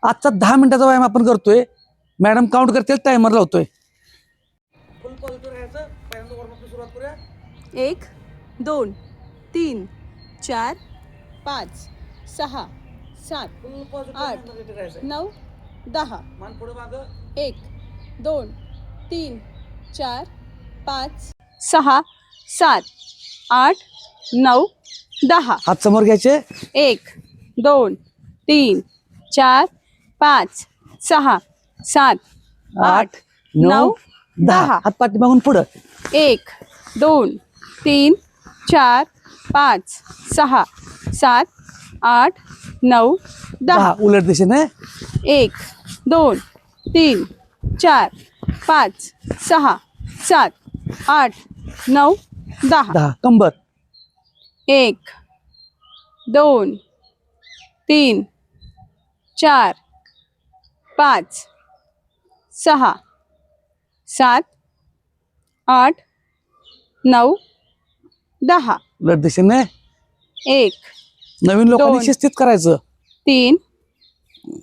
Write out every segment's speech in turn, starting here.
आजचा 10 मिनिटाचा व्यायाम आपण करतोय. मॅडम काउंट करतील, टायमर लावतोय. फुल पॉझिटिव्ह राहायचं. पहिल्यांदा वॉर्मअपची सुरुवात करूया. 1 2 3 4 5 6 7 फुल पॉझिटिव्ह 8 एनर्जेटिक राहायचं. 9 10 मान पुढे मागं. 1 2 3 4 5 6 7 8 9 10 हात समोर घ्यायचे. 1 2 3 4 5 6 7 8 9 10 हात पाठीमागून पुढं. 1 2 3 4 5 6 7 8 9 10 उलट दिशेने. 1 2 3 4 5 6 7 8 9 10 कंबर. 1 2 3 4 5 6 7 8 9 10 उलट दिशेने. 1 नवीन लोकांनी दोन. शिस्तीत करायचं. 3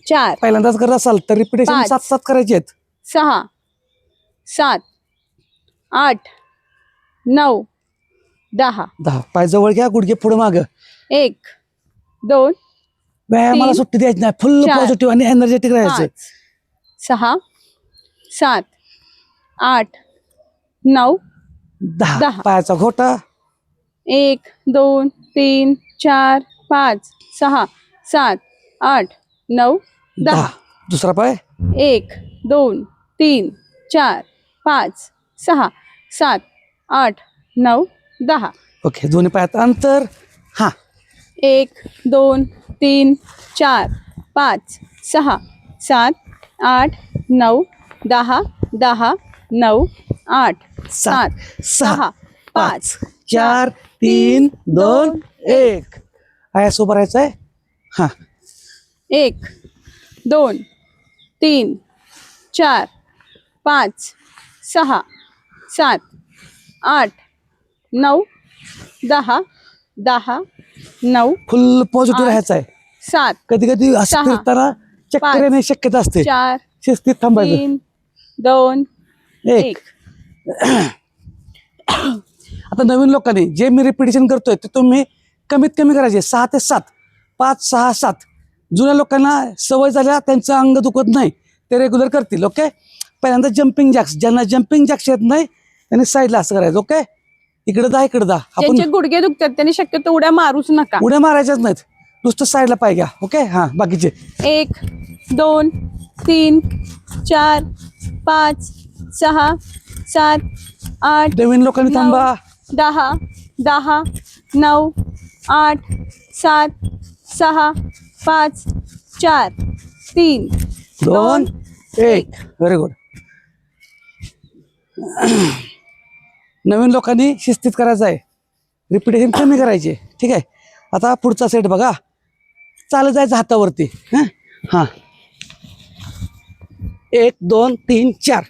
4 पहिल्यांदाच करत असाल तर रिपिटेशन 5. 7 करायचे आहेत. 6 7 8 9 10 पाय जवळ घ्या, गुडघे पुढे माग. 1 2 व्यायामाला 3, सुट्टी द्यायची नाही. फुल 4, पॉझिटिव्ह आणि एनर्जेटिक राहायचं. 5 6 7 8 9 10. पायाचा घोटा. 1 2 3 4 5 6 7 8 9 10 दुसरा पाय. 1 2 3 4 5 6 7 8 9 10 ओके, दोन्ही पायात अंतर. हा 1 2 3 4 5 6 7 8 9 10 10 9 8 7 6 5 4 3 2 1. आयास उभं राहायचंय. हा 1 2 3 4 5 6 7 8 9 10 10 9 फुल पॉझिटिव्ह राहायचंय. 7 कधी कधी असं सहा, फिरताना चक्कर पाच, येण्याची शक्यता असते. 4 शिस्तीत थांबायचं. 3 2 एक. 1 आता नवीन लोकांनी जे मी रिपिटेशन करतोय ते तुम्ही कमीत कमी करायचे. 6 ते 7 5 6 7. जुन्या लोकांना सवय झाल्या, त्यांचं अंग दुखत नाही, ते रेग्युलर करतील. ओके, पहिल्यांदा जम्पिंग जॅक्स. ज्यांना जम्पिंग जॅक्स येत नाही त्यांनी साईडला असं करायचं. ओके, इकडे जा इकडे जा. आपण ज्यांचे गुडघे दुखतात त्यांनी शक्यतो उड्या मारूच नका. उड्या मारायच्याच नाहीत, नुसतं साईडला पाय घ्या. ओके, हा बाकीचे 1 2 3 4 5 6 7 8 नवीन लोकांनी थांबा. 10 10 9 8 7 6 5 4 3 2 1. Very good. नवीन लोकांनी शिस्तीत करायचं आहे, रिपिटेशन कमी करायचे. ठीक आहे, आता पुढचा सेट बघा. चालत जायचं हातावरती. हा 1 2 3 4.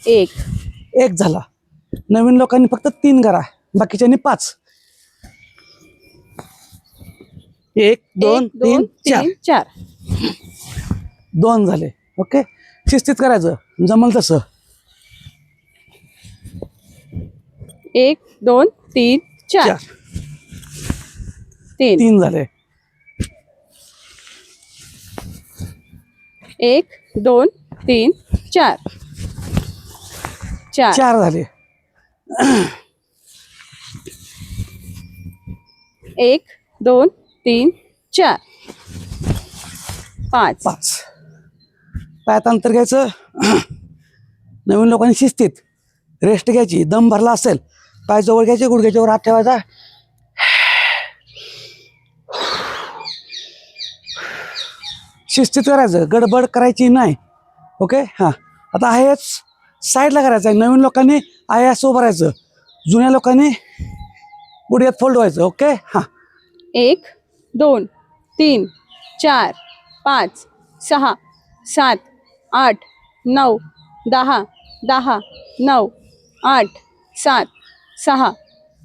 1 झाला. नवीन लोकांनी फक्त 3 करा, बाकीच्यांनी 5. 1 2 3 4. 2 झाले. ओके, शिस्तीत करायचं, जमल तसं. 1 2 3 4 3 झाले. 1 2 3 4 4 झाले. 1 2 3 4 5 पायात अंतर घ्यायचं. नवीन लोकांनी शिस्तीत रेस्ट घ्यायची. दम भरला असेल पाय जवळ घ्यायचे, गुडघ्याच्यावर हात ठेवायचा. शिस्तीत करायचं, गडबड करायची नाही. ओके, हा आता आहेच साईडला करायचं आहे. नवीन लोकांनी आहे असं उभं राहायचं, जुन्या लोकांनी गुडघ्यात फोल्ड व्हायचं. ओके, हा 1 2 3 4 5 6 7 8 9 10 10 9 8 7 6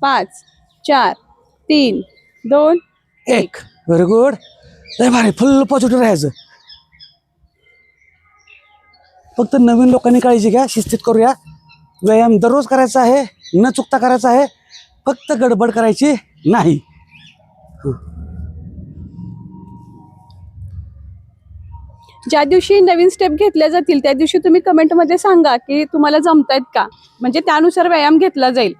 5 4 3 2 1. Very good. लय भारी, फुल पॉझिटिव्ह राहायचं. फक्त नवीन लोकांनी काळजी घ्या, शिस्तीत करूया. व्यायाम दररोज करायचा आहे, न चुकता करायचा आहे, फक्त गडबड करायची नाही. ज्या दिवशी नवीन स्टेप घेतल्या जातील त्या दिवशी तुम्ही कमेंटमध्ये सांगा की तुम्हाला जमतायत का, म्हणजे त्यानुसार व्यायाम घेतला जाईल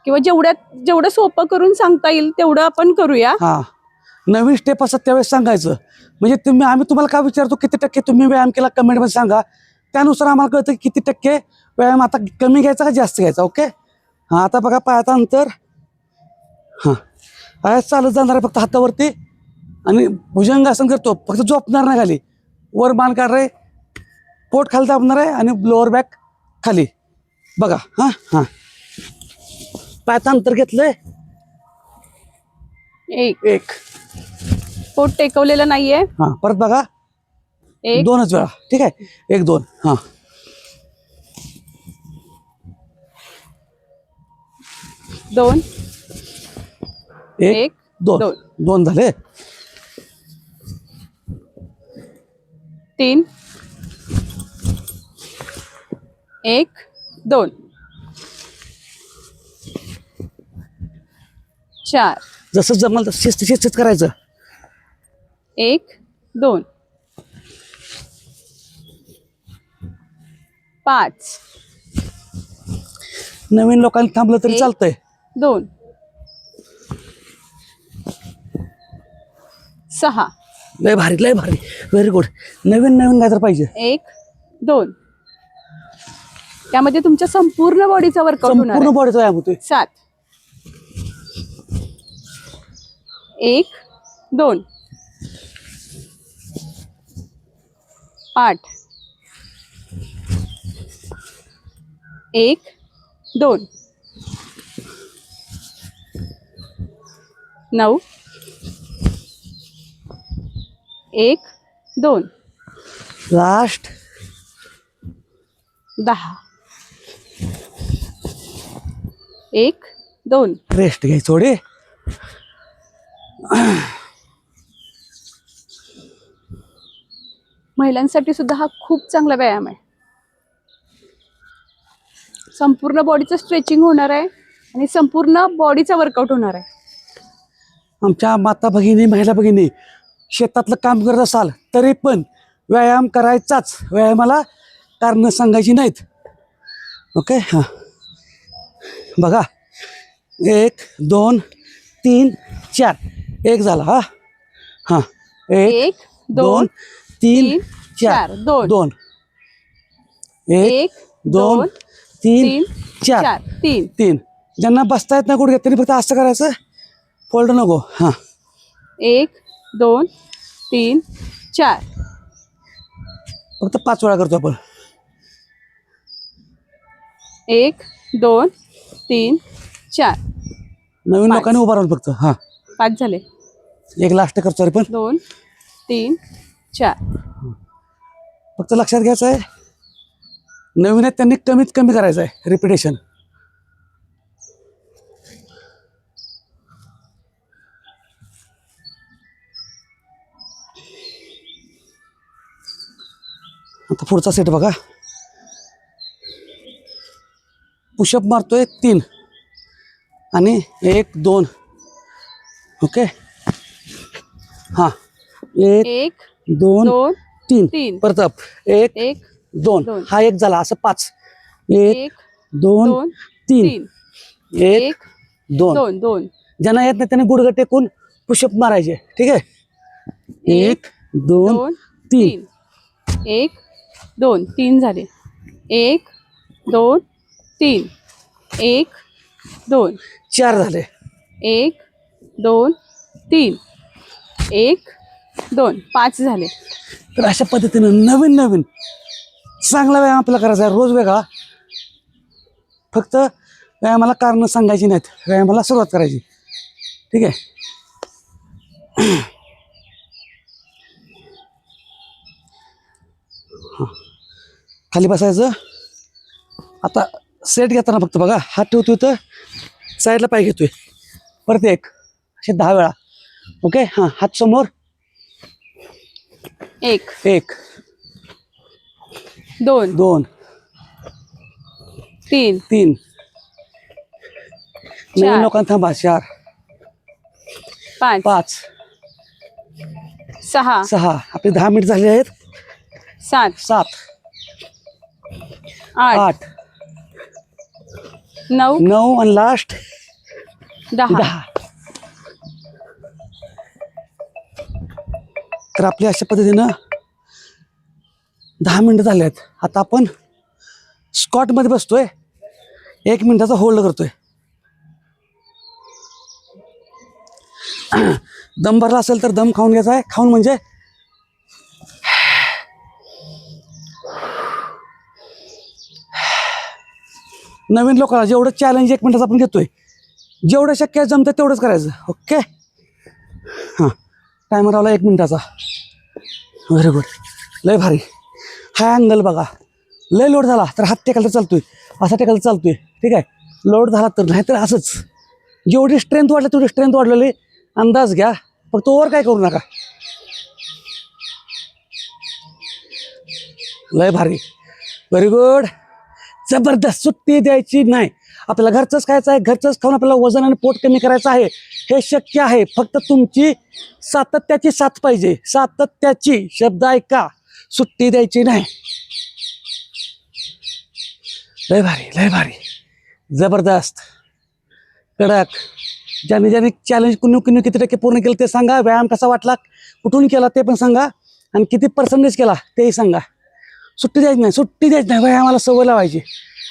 किंवा जेवढं सोपं करून सांगता येईल तेवढं आपण करूया. हां, नवीन स्टेप असतात त्यावेळेस सांगायचं. म्हणजे आम्ही तुम्हाला काय विचारतो, किती टक्के तुम्ही व्यायाम केला कमेंटमध्ये सांगा. त्यानुसार आम्हाला कळतं की किती टक्के व्यायाम आता कमी घ्यायचा का जास्त घ्यायचा. ओके. हां, आता बघा पायाचं अंतर. हां, पायात चालत जाणार आहे फक्त हातावरती आणि भुजंगासन करतो, फक्त झोपणार नाही खाली. वर मान काढणार आहे, पोट खाली दाबणार आहे आणि लोअर बॅक खाली. बघा. हां हां, पायाचं अंतर घेतलंय. एक. पोट टेकवलेलं नाहीये. हां, परत बघा. एक. दोनच वेळा. ठीक आहे. 1 2. हां, 2 1 1 2. 2 झाले. 3 1 2 4 जसं जमल तसं शिस्तीत करायचं. 1 2 5 नवीन लोकांनी थांबलं तरी एक. चालतंय. 2 6 लय भारी, लय भारी. Very good. नवीन काय तर पाहिजे. 1 2 त्यामध्ये तुमच्या संपूर्ण बॉडीचा वर्कआउट होणार संपूर्ण आहे. बॉडीचा व्यायाम होतोय. 7 1 2 8 1 2 9 1 2 लास्ट 10 1 2 रेस्ट घ्यायची थोडी. महिलांसाठी सुद्धा हा खूप चांगला व्यायाम आहे. संपूर्ण बॉडीचं स्ट्रेचिंग होणार आहे आणि संपूर्ण बॉडीचा वर्कआउट होणार आहे. आमच्या माता भगिनी, महिला भगिनी शेतातलं काम करत असाल तरी पण व्यायाम करायचाच. व्यायामाला कारणं सांगायची नाहीत. ओके. हां, बघा. 1 2 3 4. 1 झाला. हां हां, 1 2 3 4. 2 1 2 3 4. 3. ज्यांना बसता येत ना गुडघ्यात त्यांनी फक्त असं करायचं, फोल्ड नको. हां, 1 2 3 4 फक्त 5 वेळा करतो आपण. 1 2 3 4 नवीन 5. लोकांनी उभा राहून फक्त. हां, 5 झाले. एक लास्ट करतो अरे पण. 2 3 4 फक्त लक्षात घ्यायचं आहे, नवीन आहेत त्यांनी कमीत कमी करायचं आहे रिपिटेशन. आता पुढचा सेट बघा. पुशअप मारतोय 3 आणि 1 2. ओके. हां, 1 1 2 2 3. 3 परत अप. 1 1 2. दोन. हा 1 झाला. असं 5. 1 1 2 2 3. 3 1 2. 2 2 ज्यांना येत नाही त्यांनी गुडघे टेकून पुशअप मारायचे. ठीक आहे. 1 2 2 3. 3 1 2 3 झाले. 1 2 3 1 2 4 झाले. 1 2 3 1 2 5 झाले. तर अशा पद्धतीनं नवीन चांगला व्यायाम आपल्याला करायचा आहे. रोज वेगळा. फक्त व्यायामाला कारणं सांगायची नाहीत, व्यायामाला सुरुवात करायची. ठीक आहे. हां, खाली बसायचं. आता सेट घेताना फक्त बघा, हात ठेवतो इथं, साईडला पाय घेतोय. परत 1 असे 10 वेळा. ओके. हां, हात समोर. 1 1 2 2 3 3 नवीन 4 लोकांना थांबा 4 5 5 6 6 आपले 10 मिनिट झाले आहेत. 7 7 8 8 9 9 आणि लास्ट 10. 10. तर आपल्या अशा पद्धतीनं 10 मिनिटं झाले आहेत. आता आपण स्कॉटमध्ये बसतोय, 1 मिनिटाचा होल्ड करतोय. दम भरला असेल तर दम खाऊन घ्यायचा आहे. खाऊन म्हणजे नवीन लोकांना जेवढं चॅलेंज 1 मिनिटाचं आपण घेतोय, जेवढं शक्य आहे जमतं तेवढंच करायचं. ओके, हां, टायमर लावला 1 मिनिटाचा. व्हेरी गुड, लय भारी. हा अँगल बघा, लय लोड झाला तर हात टेकायला चालतोय, असा टेकायला चालतोय. ठीक आहे, लोड झाला तर नाही तर असंच. जेवढी स्ट्रेंथ वाढली तेवढी स्ट्रेंथ वाढलेली अंदाज घ्या, फक्त ओव्हर काय करू नका. लय भारी, व्हेरी गुड, जबरदस्त. सुट्टी द्यायची नाही. आपल्याला घरचंच खायचं आहे, घरचंच खाऊन आपल्याला वजन आणि पोट कमी करायचं आहे. हे शक्य आहे, फक्त तुमची सातत्याची साथ पाहिजे. सातत्याची, शब्द ऐका, सुट्टी द्यायची नाही. लय भारी, लय भारी, जबरदस्त, कडक. ज्याने ज्याने चॅलेंज कुणी किती टक्के पूर्ण केलं ते सांगा. व्यायाम कसा वाटला, कुठून केला ते पण सांगा, आणि किती पर्सेंटेज केला तेही सांगा. सुट्टी द्यायची नाही, सुट्टी द्यायची नाही. व्यायामाला सवय लावायची.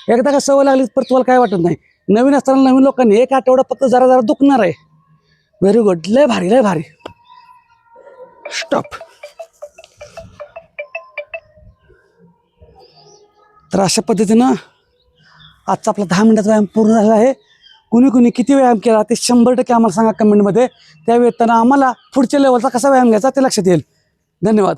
एकदा का सवय लागली तर तुम्हाला काय वाटत नाही. नवीन असताना नवीन लोकांनी 1 आठवडा फक्त जरा जरा दुखणार आहे. व्हेरी गुड, लय भारी, लय भारी. स्टॉप. तर अशा पद्धतीनं आजचा आपला 10 मिनिटाचा व्यायाम पूर्ण झाला आहे. कुणी किती व्यायाम केला ते 100% आम्हाला सांगा कमेंटमध्ये. त्या वेळेला आम्हाला पुढच्या लेवलचा कसा व्यायाम घ्यायचा ते लक्षात येईल. धन्यवाद.